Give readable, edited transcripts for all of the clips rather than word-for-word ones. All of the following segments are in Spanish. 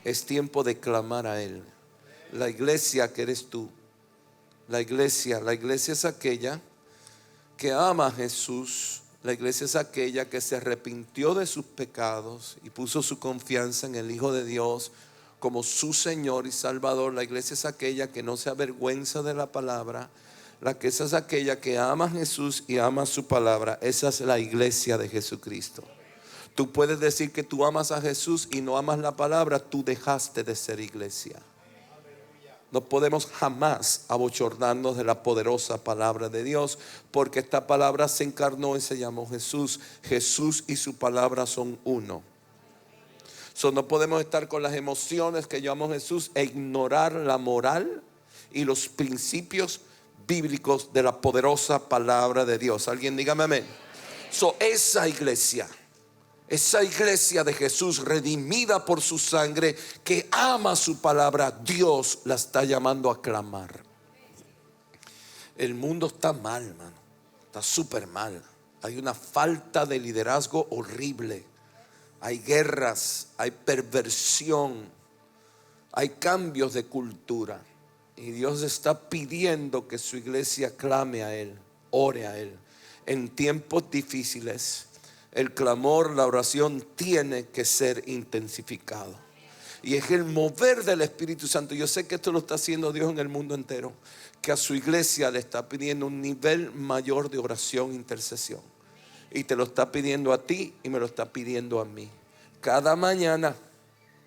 Es tiempo de clamar a Él. La iglesia que eres tú. La iglesia es aquella que ama a Jesús. La iglesia es aquella que se arrepintió de sus pecados y puso su confianza en el Hijo de Dios como su Señor y Salvador. La iglesia es aquella que no se avergüenza de la palabra. La iglesia es aquella que ama a Jesús y ama su palabra. Esa es la iglesia de Jesucristo. Tú puedes decir que tú amas a Jesús y no amas la palabra. Tú dejaste de ser iglesia. No podemos jamás abochornarnos de la poderosa palabra de Dios, porque esta palabra se encarnó y se llamó Jesús. Jesús y su palabra son uno. No podemos estar con las emociones que yo amo a Jesús e ignorar la moral y los principios bíblicos de la poderosa palabra de Dios. Alguien dígame amén. Esa iglesia de Jesús, redimida por su sangre, que ama su palabra, Dios la está llamando a clamar. El mundo está mal, hermano. Está súper mal. Hay una falta de liderazgo horrible. Hay guerras, hay perversión, hay cambios de cultura. Y Dios está pidiendo que su iglesia clame a Él, ore a Él. En tiempos difíciles, el clamor, la oración tiene que ser intensificado. Y es el mover del Espíritu Santo. Yo sé que esto lo está haciendo Dios en el mundo entero, que a su iglesia le está pidiendo un nivel mayor de oración e intercesión. Y te lo está pidiendo a ti y me lo está pidiendo a mí. Cada mañana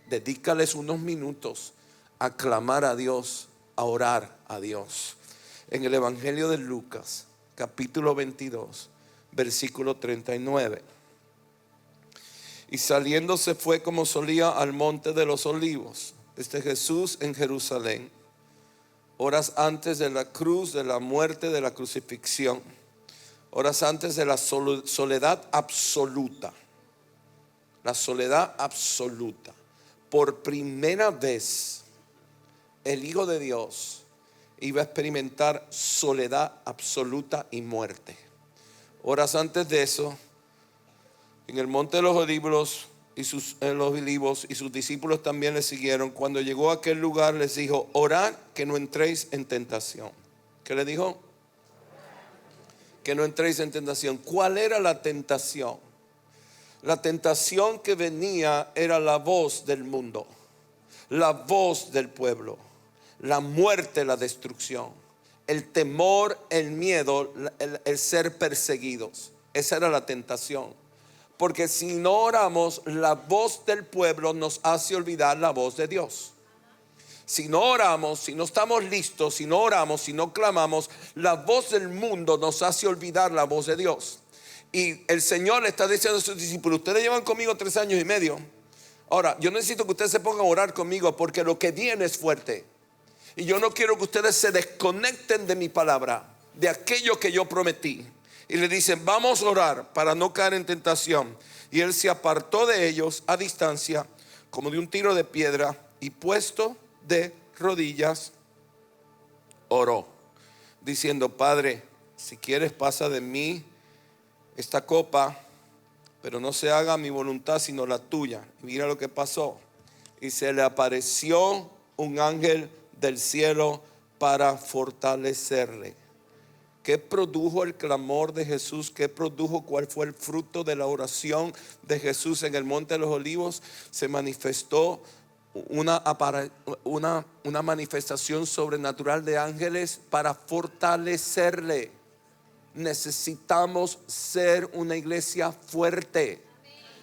dedícales unos minutos a clamar a Dios, a orar a Dios. En el Evangelio de Lucas, capítulo 22, versículo 39. Y saliendo se fue como solía al monte de los olivos. Jesús en Jerusalén, horas antes de la cruz, de la muerte, de la crucifixión, horas antes de la soledad absoluta. La soledad absoluta. Por primera vez el Hijo de Dios iba a experimentar soledad absoluta y muerte. Horas antes de eso, en el monte de los olivos y sus discípulos también le siguieron. Cuando llegó a aquel lugar les dijo: orad que no entréis en tentación. ¿Qué le dijo? Que no entréis en tentación. ¿Cuál era la tentación? La tentación que venía era la voz del mundo, la voz del pueblo, la muerte, la destrucción, el temor, el miedo, el ser perseguidos. Esa era la tentación. Porque si no oramos, la voz del pueblo nos hace olvidar la voz de Dios. Si no oramos, si no estamos listos, si no oramos, si no clamamos, la voz del mundo nos hace olvidar la voz de Dios. Y el Señor le está diciendo a sus discípulos: ustedes llevan conmigo 3 años y medio. Ahora, yo necesito que ustedes se pongan a orar conmigo, porque lo que viene es fuerte. Y yo no quiero que ustedes se desconecten de mi palabra, de aquello que yo prometí. Y le dicen: vamos a orar para no caer en tentación. Y él se apartó de ellos a distancia, como de un tiro de piedra, y puesto de rodillas, oró, diciendo: Padre, si quieres, pasa de mí esta copa, pero no se haga mi voluntad sino la tuya. Y mira lo que pasó. Y se le apareció un ángel del cielo para fortalecerle. ¿Qué produjo el clamor de Jesús? ¿Qué produjo? ¿Cuál fue el fruto de la oración de Jesús en el monte de los olivos? Se manifestó una manifestación sobrenatural de ángeles para fortalecerle. Necesitamos ser una iglesia fuerte.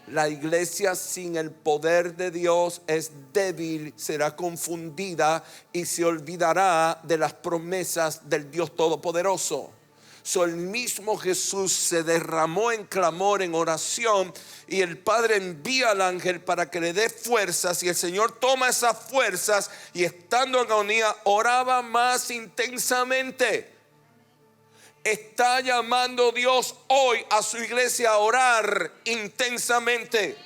La iglesia sin el poder de Dios es débil, será confundida y se olvidará de las promesas del Dios Todopoderoso. El mismo Jesús se derramó en clamor, en oración, y el Padre envía al ángel para que le dé fuerzas, y el Señor toma esas fuerzas y, estando en agonía, oraba más intensamente. Está llamando Dios hoy a su iglesia a orar intensamente.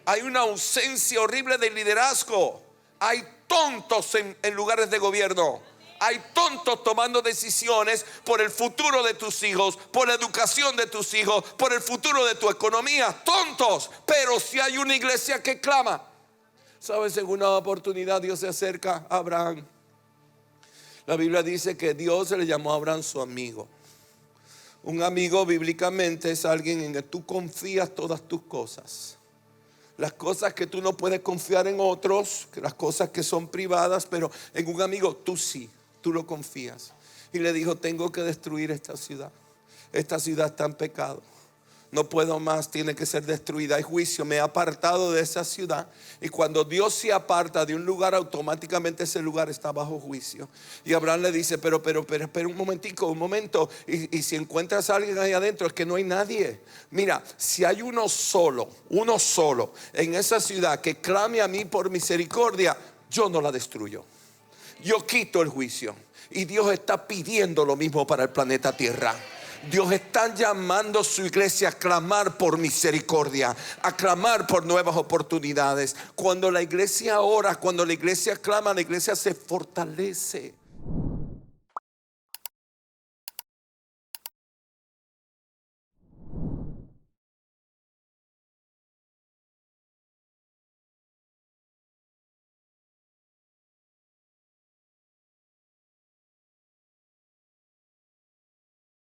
Hay una ausencia horrible de liderazgo. Hay tontos en lugares de gobierno. Hay tontos tomando decisiones por el futuro de tus hijos, por la educación de tus hijos, por el futuro de tu economía. Tontos. Pero si hay una iglesia que clama, Sabes, en una oportunidad Dios se acerca a Abraham. La Biblia dice que Dios le llamó a Abraham su amigo. Un amigo bíblicamente es alguien en que tú confías todas tus cosas. Las cosas que tú no puedes confiar en otros, las cosas que son privadas, pero en un amigo tú sí, tú lo confías. Y le dijo, tengo que destruir esta ciudad. Esta ciudad está en pecado. No puedo más, tiene que ser destruida. Hay juicio, me he apartado de esa ciudad. Y cuando Dios se aparta de un lugar, automáticamente ese lugar está bajo juicio. Y Abraham le dice, pero un momentico, un momento. Y si encuentras a alguien ahí adentro, es que no hay nadie. Mira, si hay uno solo en esa ciudad que clame a mí por misericordia, yo no la destruyo. Yo quito el juicio. Y Dios está pidiendo lo mismo para el planeta Tierra. Dios está llamando a su iglesia a clamar por misericordia, a clamar por nuevas oportunidades. Cuando la iglesia ora, cuando la iglesia clama, la iglesia se fortalece.